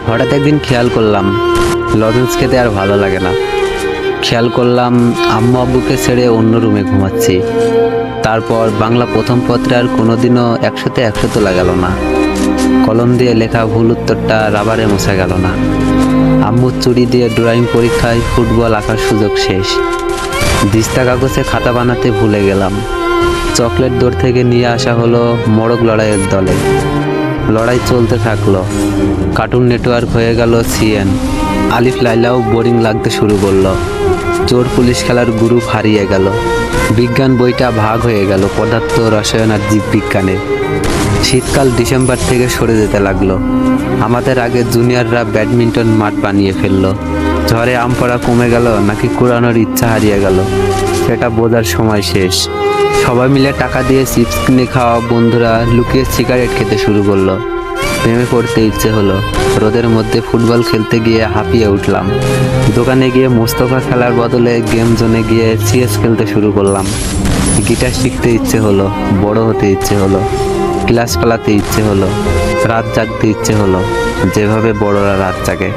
হঠাৎ একদিন খেয়াল করলাম লজেন্স খেতে আর ভালো লাগে না। খেয়াল করলাম আম্মু আব্বুকে ছেড়ে অন্য রুমে ঘুমাচ্ছি। তারপর বাংলা প্রথম পত্রে আর কোনোদিনও 100-তে 100 তোলা গেল না। কলম দিয়ে লেখা ভুল উত্তরটা রাবারে মোছা গেল না। আম্মুর চুরি দিয়ে ড্রয়িং পরীক্ষায় ফুটবল আঁকার সুযোগ শেষ। দিস্তা কাগজে খাতা বানাতে ভুলে গেলাম। চকলেট দৌড় থেকে নিয়ে আসা হলো মোরগ লড়াইয়ের দলে। লড়াই চলতে থাকলো। কার্টুন নেটওয়ার্ক হয়ে গেল সিএন। আলিফ লাইলাও বোরিং লাগতে শুরু করলো। চোর পুলিশ খেলার গ্রুপ হারিয়ে গেল। বিজ্ঞান বইটা ভাগ হয়ে গেল পদার্থ, রসায়ন আর জীববিজ্ঞানে। শীতকাল ডিসেম্বর থেকে সরে যেতে লাগলো। আমাদের আগে জুনিয়ররা ব্যাডমিন্টন মাঠ বানিয়ে ফেললো। ঝড়ে আম পড়া কমে গেল নাকি কুড়ানোর ইচ্ছা হারিয়ে গেল, সেটা বোঝার সময় শেষ। সবাই মিলে টাকা দিয়ে চিপস কিনে খাওয়া, বন্ধুরা লুকিয়ে সিগারেট খেতে শুরু করলো। প্রেমে পড়তে ইচ্ছে হলো। রোদের মধ্যে ফুটবল খেলতে গিয়ে হাঁপিয়ে উঠলাম। দোকানে গিয়ে মোস্তফা খেলার বদলে গেম জোনে গিয়ে সিএস খেলতে শুরু করলাম। গিটার শিখতে ইচ্ছে হলো, বড় হতে ইচ্ছে হলো, ক্লাস পালাতে ইচ্ছে হলো, রাত জাগতে ইচ্ছে হলো, যেভাবে বড়রা রাত জাগে।